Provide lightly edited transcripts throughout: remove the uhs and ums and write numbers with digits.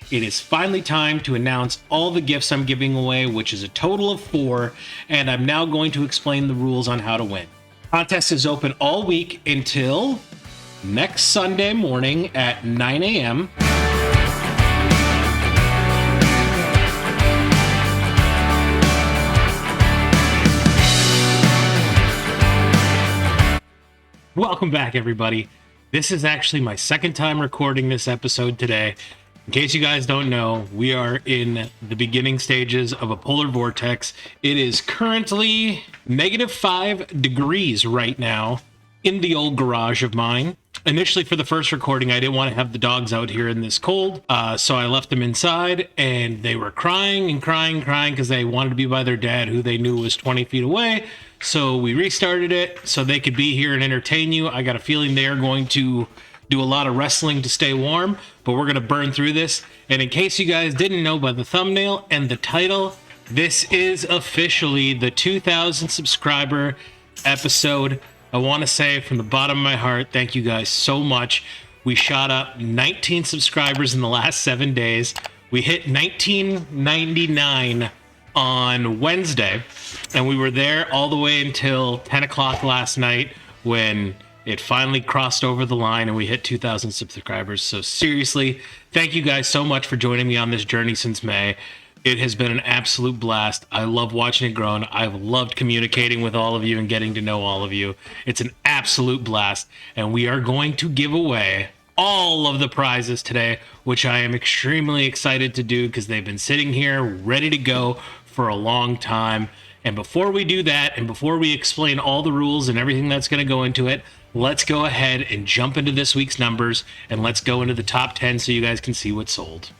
it is finally time to announce all the gifts I'm giving away, which is a total of 4, and I'm now going to explain the rules on how to win. Contest is open all week until next Sunday morning at 9 a.m. Welcome back, everybody. This is actually my second time recording this episode today. In case you guys don't know, we are in the beginning stages of a polar vortex. It is currently -5 degrees right now in the old garage of mine. Initially, for the first recording, I didn't want to have the dogs out here in this cold, so I left them inside, and they were crying and crying because they wanted to be by their dad, who they knew was 20 feet away. So we restarted it so they could be here and entertain you. I got a feeling they are going to do a lot of wrestling to stay warm, but we're going to burn through this. And in case you guys didn't know by the thumbnail and the title, this is officially the 2,000 subscriber episode. I want to say from the bottom of my heart, thank you guys so much. We shot up 19 subscribers in the last 7 days. We hit 1999 on Wednesday, and we were there all the way until 10 o'clock last night when it finally crossed over the line and we hit 2,000 subscribers. So seriously, thank you guys so much for joining me on this journey since May. It has been an absolute blast. I love watching it grow. I've loved communicating with all of you and getting to know all of you. It's an absolute blast, and we are going to give away all of the prizes today, which I am extremely excited to do because they've been sitting here ready to go for a long time. And before we do that, and before we explain all the rules and everything that's going to go into it, let's go ahead and jump into this week's numbers, and let's go into the top 10 so you guys can see what's sold.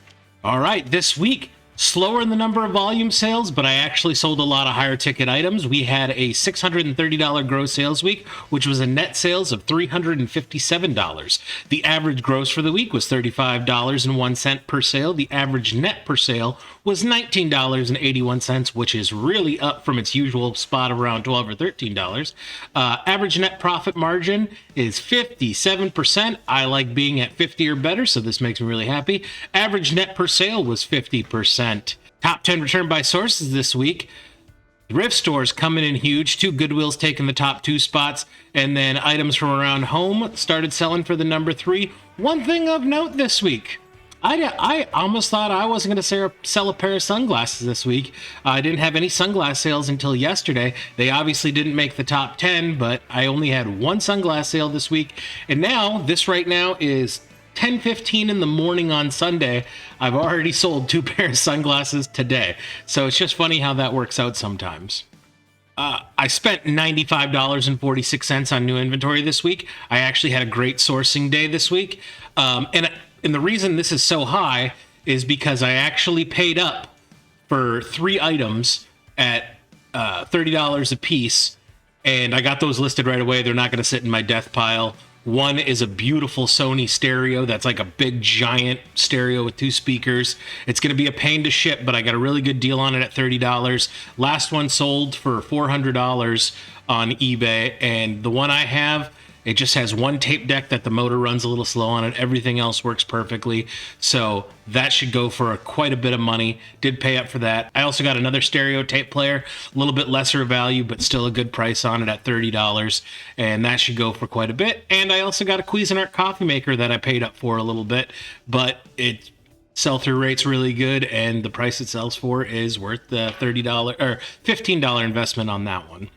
All right, this week, slower in the number of volume sales, but I actually sold a lot of higher ticket items. We had a $630 gross sales week, which was a net sales of $357. The average gross for the week was $35.01 per sale. The average net per sale was $19.81, which is really up from its usual spot of around $12 or $13. Average net profit margin is 57%. I like being at 50 or better, so this makes me really happy. Average net per sale was 50%. Top 10 return by sources this week. Thrift stores coming in huge. 2 Goodwills taking the top 2 spots, and then items from around home started selling for the number 3. One thing of note this week, I almost thought I wasn't going to sell a pair of sunglasses this week. I didn't have any sunglass sales until yesterday. They obviously didn't make the top 10, but I only had 1 sunglass sale this week. And now, this right now is 10:15 in the morning on Sunday. I've already sold 2 pairs of sunglasses today. So it's just funny how that works out sometimes. I spent $95.46 on new inventory this week. I actually had a great sourcing day this week. And the reason this is so high is because I actually paid up for 3 items at $30 a piece, and I got those listed right away. They're not going to sit in my death pile. One is a beautiful Sony stereo that's like a big giant stereo with 2 speakers. It's going to be a pain to ship, but I got a really good deal on it at $30. Last one sold for $400 on eBay, and the one I have, it just has 1 tape deck that the motor runs a little slow on it. Everything else works perfectly. So that should go for quite a bit of money. Did pay up for that. I also got another stereo tape player, a little bit lesser value, but still a good price on it at $30. And that should go for quite a bit. And I also got a Cuisinart coffee maker that I paid up for a little bit, but it sell-through rate's really good, and the price it sells for is worth the $30 or $15 investment on that one.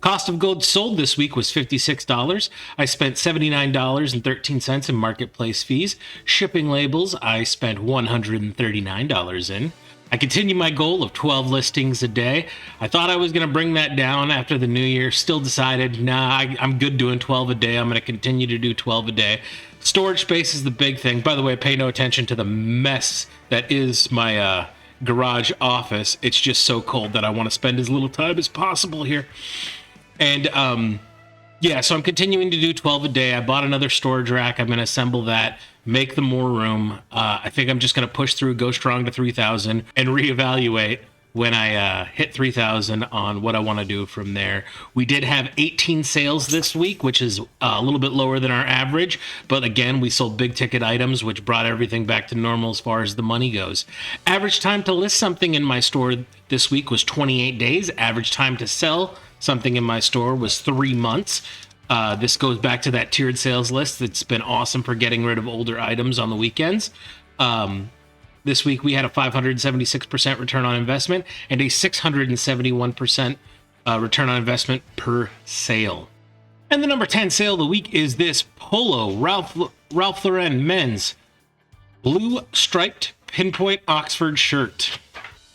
Cost of goods sold this week was $56. I spent $79.13 in marketplace fees. Shipping labels, I spent $139 in. I continue my goal of 12 listings a day. I thought I was going to bring that down after the new year. Still decided, nah, I'm good doing 12 a day. I'm going to continue to do 12 a day. Storage space is the big thing. By the way, pay no attention to the mess that is my garage office. It's just so cold that I want to spend as little time as possible here. And yeah, so I'm continuing to do 12 a day. I bought another storage rack. I'm going to assemble that, make them more room. I think I'm just going to push through, go strong to 3,000, and reevaluate when I hit 3,000 on what I want to do from there. We did have 18 sales this week, which is a little bit lower than our average. But again, we sold big ticket items, which brought everything back to normal as far as the money goes. Average time to list something in my store this week was 28 days. Average time to sell something in my store was 3 months. This goes back to that tiered sales list that's been awesome for getting rid of older items on the weekends. This week we had a 576% return on investment and a 671% return on investment per sale. And the number 10 sale of the week is this Polo Ralph Lauren men's blue striped pinpoint Oxford shirt.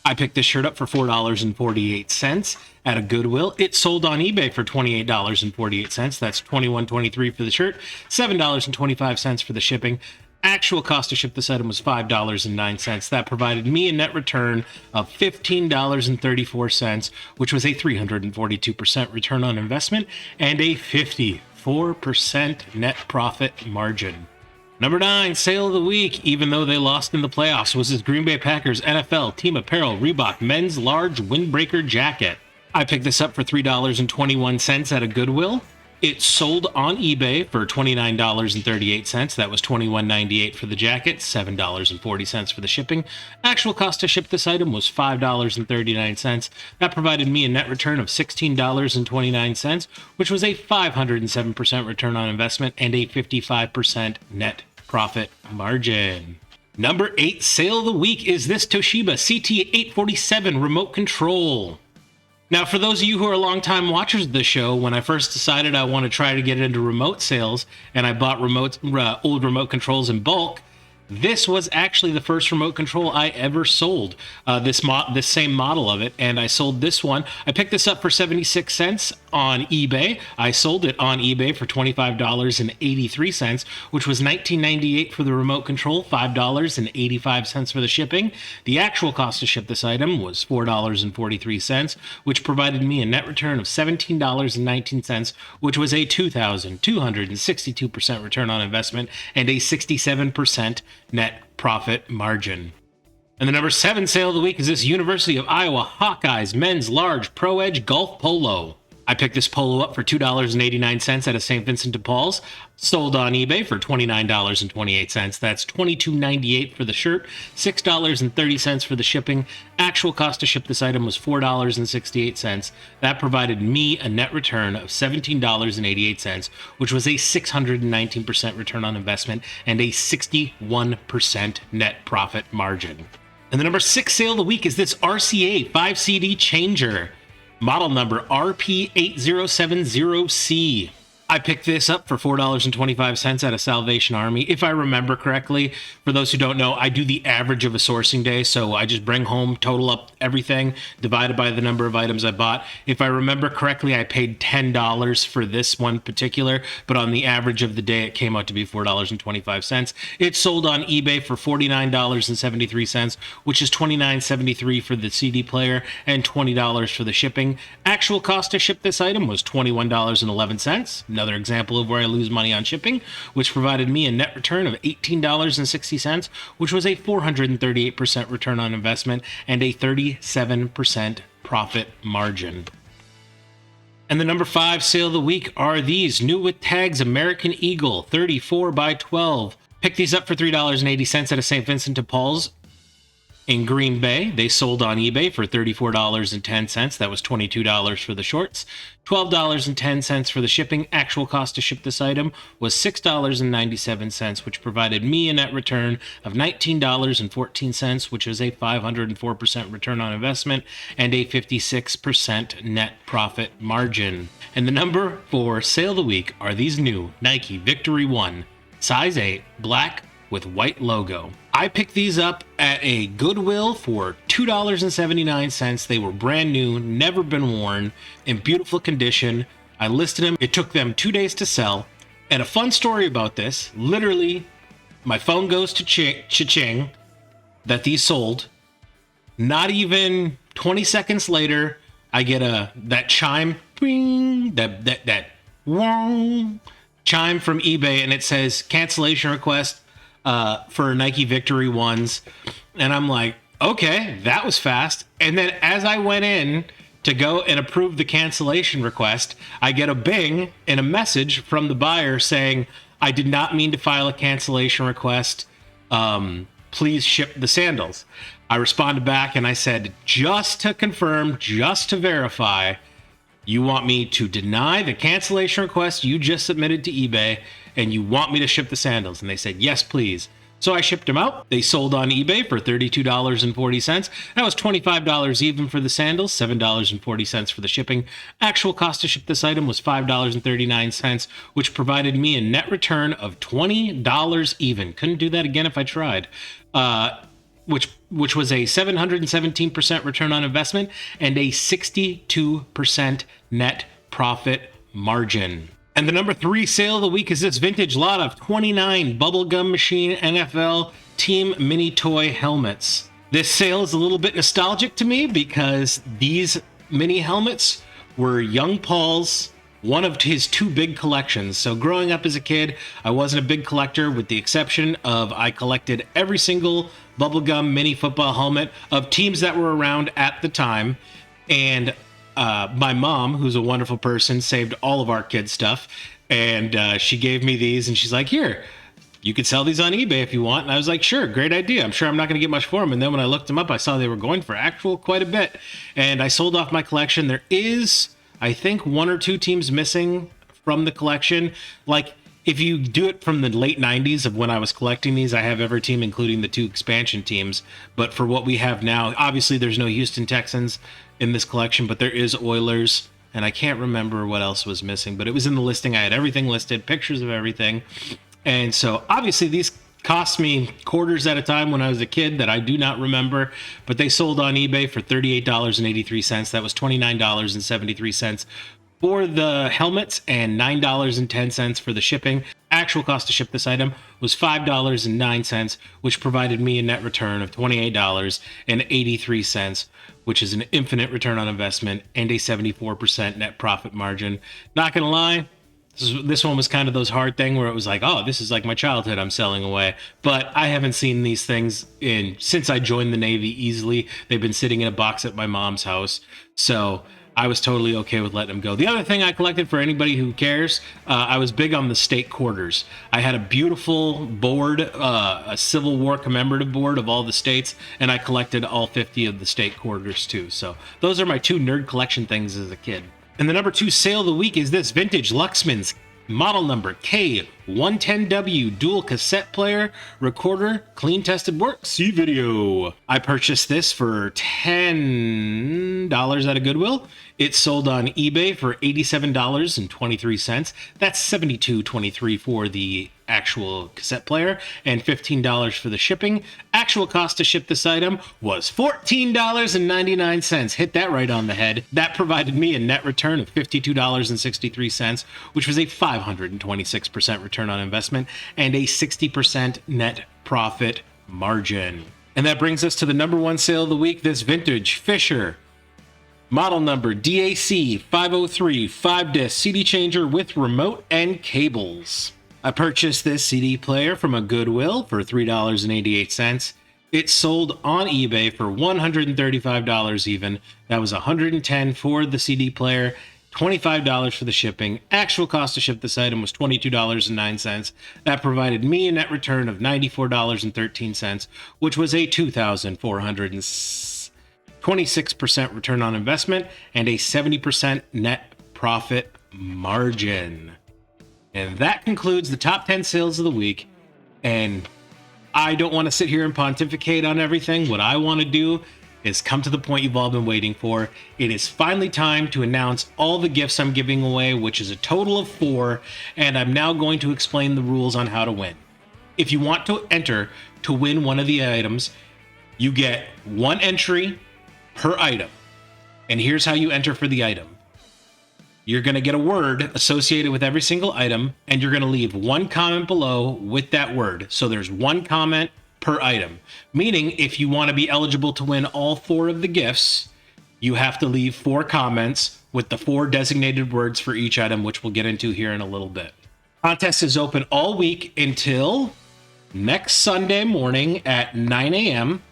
I picked this shirt up for $4.48 at a Goodwill. It sold on eBay for $28.48. That's $21.23 for the shirt, $7.25 for the shipping. Actual cost to ship this item was $5.09. That provided me a net return of $15.34, which was a 342% return on investment and a 54% net profit margin. Number 9, sale of the week, even though they lost in the playoffs, was this Green Bay Packers NFL Team Apparel Reebok men's large windbreaker jacket. I picked this up for $3.21 at a Goodwill. It sold on eBay for $29.38. That was $21.98 for the jacket, $7.40 for the shipping. Actual cost to ship this item was $5.39. That provided me a net return of $16.29, which was a 507% return on investment and a 55% net profit margin. Number 8 sale of the week is this Toshiba CT847 remote control. Now, for those of you who are longtime watchers of the show, when I first decided I want to try to get into remote sales and I bought old remote controls in bulk, this was actually the first remote control I ever sold, this same model of it, and I sold this one. I picked this up for 76 cents on eBay. I sold it on eBay for $25.83, which was $19.98 for the remote control, $5.85 for the shipping. The actual cost to ship this item was $4.43, which provided me a net return of $17.19, which was a 2,262% return on investment and a 67% net profit margin. And the number 7 sale of the week is this University of Iowa Hawkeyes men's large Pro Edge golf polo. I picked this polo up for $2.89 at a St. Vincent de Paul's, sold on eBay for $29.28. That's $22.98 for the shirt, $6.30 for the shipping. Actual cost to ship this item was $4.68. That provided me a net return of $17.88, which was a 619% return on investment and a 61% net profit margin. And the number 6 sale of the week is this RCA 5CD changer. Model number RP8070C. I picked this up for $4.25 at a Salvation Army. If I remember correctly, for those who don't know, I do the average of a sourcing day. So I just bring home, total up everything, divided by the number of items I bought. If I remember correctly, I paid $10 for this one particular, but on the average of the day, it came out to be $4.25. It sold on eBay for $49.73, which is $29.73 for the CD player and $20 for the shipping. Actual cost to ship this item was $21.11. Another example of where I lose money on shipping, which provided me a net return of $18.60, which was a 438% return on investment and a 37% profit margin. And the number 5 sale of the week are these new with tags American Eagle 34 by 12. Picked these up for $3.80 at a St. Vincent de Paul's in Green Bay. They sold on eBay for $34.10. That was $22 for the shorts, $12.10 for the shipping. Actual cost to ship this item was $6.97, which provided me a net return of $19.14, which is a 504% return on investment and a 56% net profit margin. And the number 4 sale of the week are these new Nike Victory 1, size 8, black with white logo. I picked these up at a Goodwill for $2.79. They were brand new, never been worn, in beautiful condition. I listed them. It took them 2 days to sell. And a fun story about this, literally, my phone goes to cha-ching that these sold. Not even 20 seconds later, I get that chime, bing, that wong chime from eBay, and it says cancellation request for Nike Victory 1s. And I'm like, Okay, that was fast. And then as I went in to go and approve the cancellation request, I get a bing and a message from the buyer saying, I did not mean to file a cancellation request. Please ship the sandals. I responded back and I said, just to confirm, just to verify, you want me to deny the cancellation request you just submitted to eBay and you want me to ship the sandals? And they said, yes, please. So I shipped them out. They sold on eBay for $32.40. That was $25 even for the sandals, $7.40 for the shipping. Actual cost to ship this item was $5.39, which provided me a net return of $20 even. Couldn't do that again if I tried. Which was a 717% return on investment and a 62% net profit margin. And the number 3 sale of the week is this vintage lot of 29 Bubblegum Machine NFL Team Mini Toy helmets. This sale is a little bit nostalgic to me because these mini helmets were young Paul's one of his 2 big collections. So growing up as a kid, I wasn't a big collector with the exception of I collected every single Bubblegum mini football helmet of teams that were around at the time. And my mom, who's a wonderful person, saved all of our kids' stuff. And she gave me these and she's like, here, you could sell these on eBay if you want. And I was like, sure, great idea. I'm sure I'm not going to get much for them. And then when I looked them up, I saw they were going for quite a bit. And I sold off my collection. There is, I think, 1 or 2 teams missing from the collection. Like, if you do it from the late 90s of when I was collecting these, I have every team, including the 2 expansion teams. But for what we have now, obviously there's no Houston Texans in this collection, but there is Oilers. And I can't remember what else was missing, but it was in the listing. I had everything listed, pictures of everything. And so obviously these cost me quarters at a time when I was a kid that I do not remember, but they sold on eBay for $38.83. That was $29.73 for the helmets and $9.10 for the shipping. Actual cost to ship this item was $5.09, which provided me a net return of $28.83, which is an infinite return on investment and a 74% net profit margin. Not gonna lie, this one was kind of those hard thing where it was like, oh, this is like my childhood I'm selling away. But I haven't seen these things since I joined the Navy easily. They've been sitting in a box at my mom's house. So I was totally okay with letting them go. The other thing I collected, for anybody who cares, I was big on the state quarters. I had a beautiful board, a Civil War commemorative board of all the states, and I collected all 50 of the state quarters too. So those are my 2 nerd collection things as a kid. And the number 2 sale of the week is this vintage Luxman's model number K110W dual cassette player recorder clean tested work. See video. I purchased this for $10 at a Goodwill. It sold on eBay for $87.23. That's $72.23 for the actual cassette player and $15 for the shipping. Actual cost to ship this item was $14.99. Hit that right on the head. That provided me a net return of $52.63, which was a 526% return on investment and a 60% net profit margin. And that brings us to the number 1 sale of the week, this vintage Fisher model number DAC 503 5-disc CD changer with remote and cables. I purchased this CD player from a Goodwill for $3.88. It sold on eBay for $135 even. That was $110 for the CD player, $25 for the shipping. Actual cost to ship this item was $22.09. That provided me a net return of $94.13, which was a 2,426% return on investment and a 70% net profit margin. And that concludes the top 10 sales of the week. And I don't want to sit here and pontificate on everything. What I want to do is come to the point you've all been waiting for. It is finally time to announce all the gifts I'm giving away, which is a total of 4. And I'm now going to explain the rules on how to win. If you want to enter to win one of the items, you get 1 entry per item. And here's how you enter for the item. You're going to get a word associated with every single item, and you're going to leave 1 comment below with that word. So there's 1 comment per item, meaning if you want to be eligible to win all 4 of the gifts, you have to leave 4 comments with the 4 designated words for each item, which we'll get into here in a little bit. Contest is open all week until next Sunday morning at 9 a.m.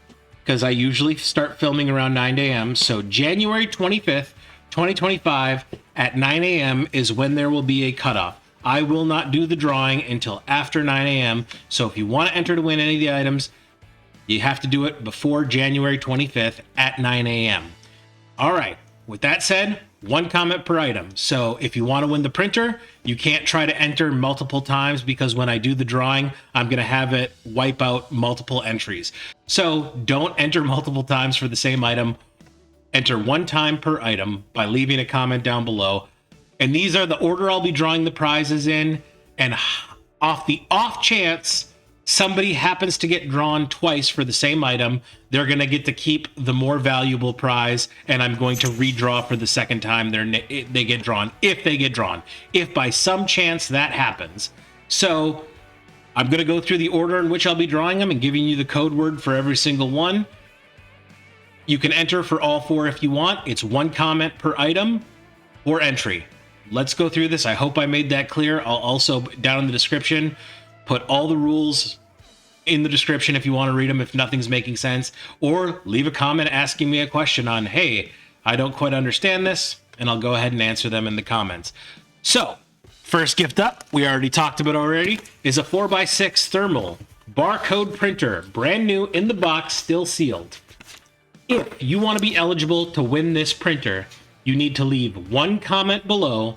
because I usually start filming around 9 a.m. So January 25th, 2025 at 9 a.m. is when there will be a cutoff. I will not do the drawing until after 9 a.m. So if you want to enter to win any of the items, you have to do it before January 25th at 9 a.m. All right. With that said, 1 comment per item. So if you want to win the printer, you can't try to enter multiple times because when I do the drawing, I'm going to have it wipe out multiple entries. So don't enter multiple times for the same item. Enter 1 time per item by leaving a comment down below. And these are the order I'll be drawing the prizes in. And off the off chance somebody happens to get drawn twice for the same item, they're going to get to keep the more valuable prize, and I'm going to redraw for the second time they get drawn, if they get drawn, if by some chance that happens. So I'm going to go through the order in which I'll be drawing them and giving you the code word for every single one. You can enter for all 4 if you want. It's 1 comment per item or entry. Let's go through this. I hope I made that clear. I'll also, down in the description, put all the rules in the description if you want to read them, if nothing's making sense, or leave a comment asking me a question on, hey, I don't quite understand this, and I'll go ahead and answer them in the comments. So, first gift up, we already talked about already, is a 4x6 thermal barcode printer, brand new in the box, still sealed. If you want to be eligible to win this printer, you need to leave 1 comment below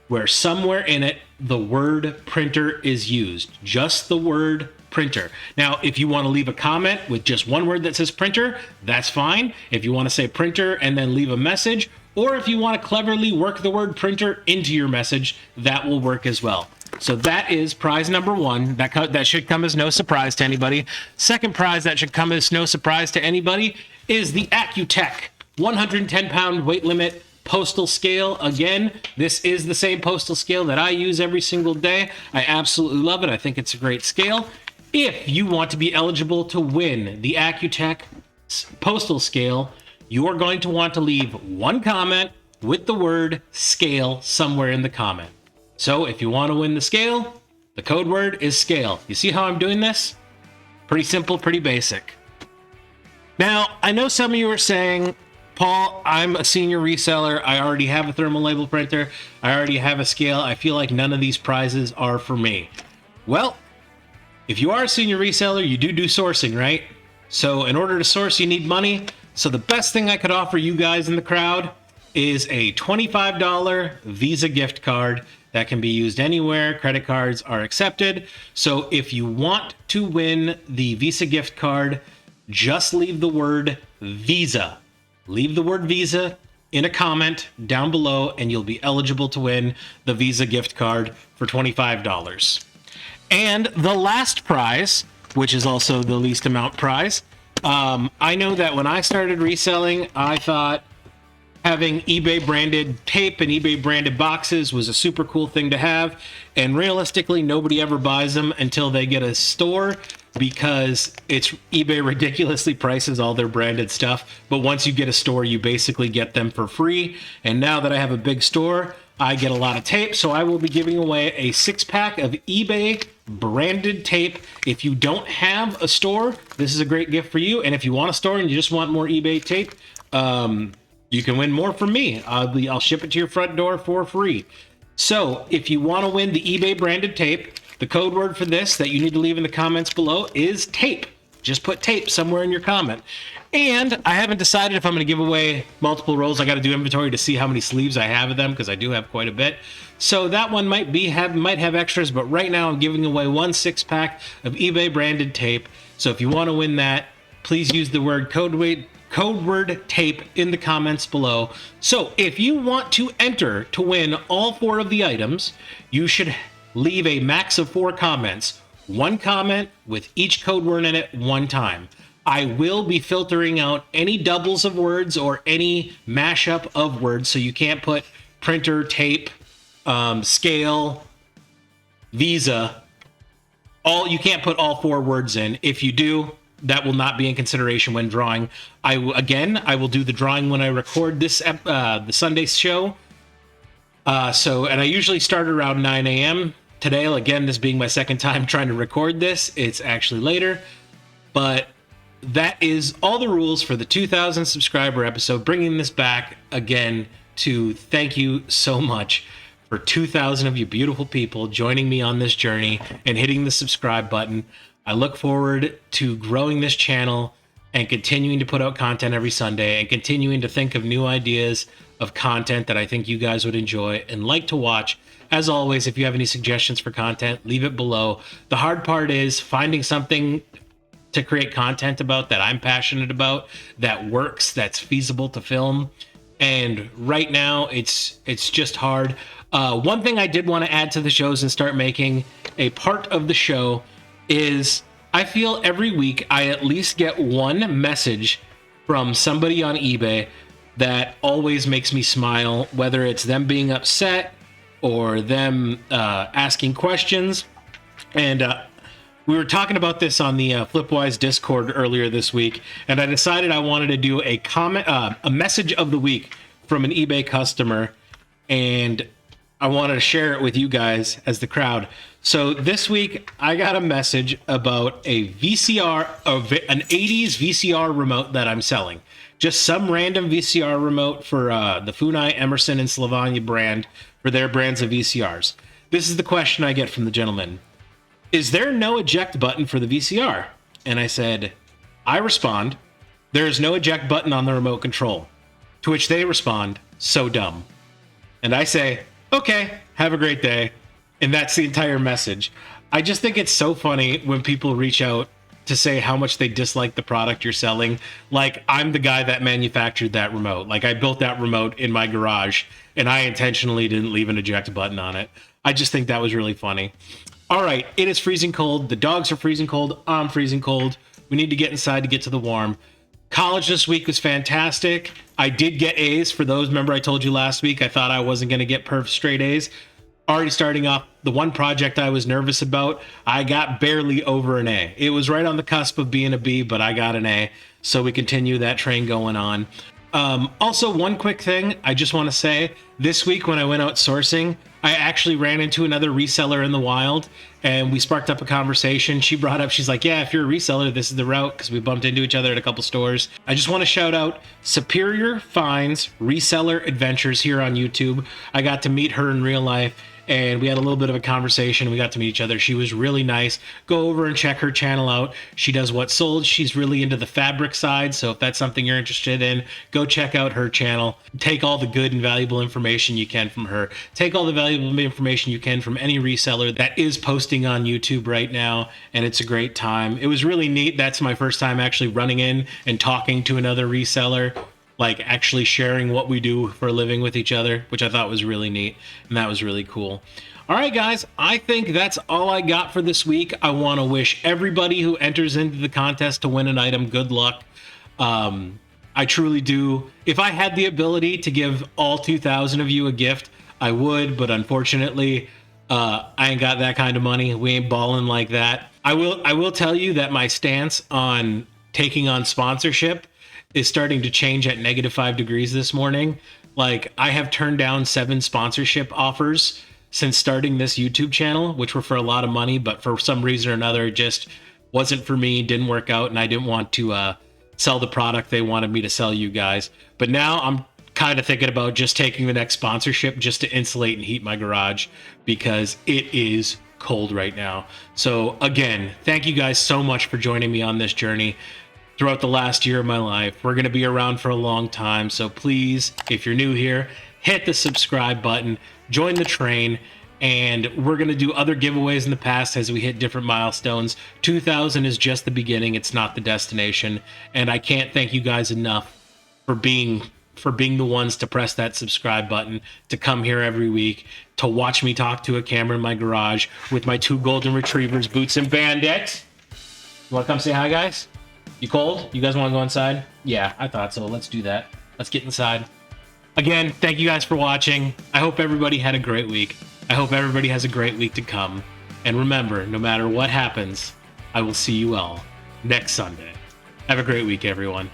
where somewhere in it the word printer is used. Just the word printer. Now, if you want to leave a comment with just 1 word that says printer, that's fine. If you want to say printer and then leave a message, or if you want to cleverly work the word printer into your message, that will work as well. So that is prize number 1. That should come as no surprise to anybody. Second prize that should come as no surprise to anybody is the Accutech 110-pound weight limit Postal Scale. Again, this is the same Postal Scale that I use every single day. I absolutely love it. I think it's a great scale. If you want to be eligible to win the Accutech Postal Scale, you are going to want to leave 1 comment with the word scale somewhere in the comment. So if you want to win the scale, the code word is scale. You see how I'm doing this? Pretty simple, pretty basic. Now, I know some of you are saying, Paul, I'm a senior reseller. I already have a thermal label printer. I already have a scale. I feel like none of these prizes are for me. Well, if you are a senior reseller, you do sourcing, right? So in order to source, you need money. So the best thing I could offer you guys in the crowd is a $25 Visa gift card that can be used anywhere. Credit cards are accepted. So if you want to win the Visa gift card, just leave the word Visa. Leave the word Visa in a comment down below, and you'll be eligible to win the Visa gift card for $25. And the last prize, which is also the least amount prize, I know that when I started reselling, I thought having eBay branded tape and eBay branded boxes was a super cool thing to have. And realistically, nobody ever buys them until they get a store, because eBay ridiculously prices all their branded stuff. But once you get a store, you basically get them for free. And now that I have a big store, I get a lot of tape. So I will be giving away a 6-pack of eBay branded tape. If you don't have a store, this is a great gift for you. And if you want a store and you just want more eBay tape, you can win more from me. I'll ship it to your front door for free. So if you want to win the eBay branded tape, the code word for this that you need to leave in the comments below is tape. Just put tape somewhere in your comment. And I haven't decided if I'm going to give away multiple rolls. I got to do inventory to see how many sleeves I have of them, because I do have quite a bit. So that one might have extras, but right now I'm giving away 1 6-pack of eBay branded tape. So if you want to win that, please use the word code word tape in the comments below. So if you want to enter to win all 4 of the items, you should leave a max of 4 comments. 1 comment with each code word in it 1 time. I will be filtering out any doubles of words or any mashup of words, so you can't put printer, tape, scale, Visa. You can't put all 4 words in. If you do, that will not be in consideration when drawing. I will do the drawing when I record this the Sunday show. And I usually start around 9 a.m. Today, again, this being my second time trying to record this, it's actually later. But that is all the rules for the 2,000 subscriber episode, bringing this back again to thank you so much for 2,000 of you beautiful people joining me on this journey and hitting the subscribe button. I look forward to growing this channel and continuing to put out content every Sunday and continuing to think of new ideas of content that I think you guys would enjoy and like to watch. As always, if you have any suggestions for content, leave it below. The hard part is finding something to create content about that I'm passionate about, that works, that's feasible to film. And right now it's just hard. One thing I did want to add to the shows and start making a part of the show is I feel every week I at least get one message from somebody on eBay that always makes me smile, whether it's them being upset or them asking questions. And we were talking about this on the Flipwise Discord earlier this week, and I decided I wanted to do a message of the week from an eBay customer, and I wanted to share it with you guys as the crowd. So this week I got a message about a VCR, an 80s VCR remote that I'm selling. Just some random VCR remote for the Funai, Emerson, and Slavanya brand for their brands of VCRs. This is the question I get from the gentleman. Is there no eject button for the VCR? And I said, I respond, there is no eject button on the remote control. To which they respond, so dumb. And I say, okay, have a great day. And that's the entire message. I just think it's so funny when people reach out to say how much they dislike the product you're selling. Like, I'm the guy that manufactured that remote. Like, I built that remote in my garage and I intentionally didn't leave an eject button on it. I just think that was really funny. All right, it is freezing cold. The dogs are freezing cold. I'm freezing cold. We need to get inside to get to the warm. College this week was fantastic. I did get A's for those. Remember I told you last week I thought I wasn't going to get straight A's. Already starting off the one project I was nervous about, I got barely over an A. It was right on the cusp of being a B, but I got an A. So we continue that train going on. Also, one quick thing I just want to say, this week when I went out sourcing, I actually ran into another reseller in the wild and we sparked up a conversation. She brought up, she's like, yeah, if you're a reseller, this is the route, because we bumped into each other at a couple stores. I just want to shout out Superior Finds Reseller Adventures here on YouTube. I got to meet her in real life and we had a little bit of a conversation. We got to meet each other. She was really nice. Go over and check her channel out. She does What Sold. She's really into the fabric side, so if that's something you're interested in, go check out her channel. Take all the good and valuable information you can from her. Take all the valuable information you can from any reseller that is posting on YouTube right now, and it's a great time. It was really neat. That's my first time actually running in and talking to another reseller, like actually sharing what we do for a living with each other, which I thought was really neat, and that was really cool. All right, guys, I think that's all I got for this week. I want to wish everybody who enters into the contest to win an item good luck. I truly do. If I had the ability to give all 2,000 of you a gift, I would, but unfortunately, I ain't got that kind of money. We ain't balling like that. I will tell you that my stance on taking on sponsorship is starting to change at -5 degrees this morning. Like, I have turned down 7 sponsorship offers since starting this YouTube channel, which were for a lot of money, but for some reason or another, it just wasn't for me, didn't work out, and I didn't want to sell the product they wanted me to sell you guys. But now I'm kind of thinking about just taking the next sponsorship just to insulate and heat my garage, because it is cold right now. So again, thank you guys so much for joining me on this journey throughout the last year of my life. We're going to be around for a long time, so please, if you're new here, hit the subscribe button, join the train, and we're going to do other giveaways in the past as we hit different milestones. 2,000 is just the beginning, it's not the destination, and I can't thank you guys enough for being the ones to press that subscribe button, to come here every week, to watch me talk to a camera in my garage with my 2 golden retrievers, Boots and Bandit. You want to come say hi, guys? You cold? You guys want to go inside? Yeah, I thought so. Let's do that. Let's get inside. Again, thank you guys for watching. I hope everybody had a great week. I hope everybody has a great week to come. And remember, no matter what happens, I will see you all next Sunday. Have a great week, everyone.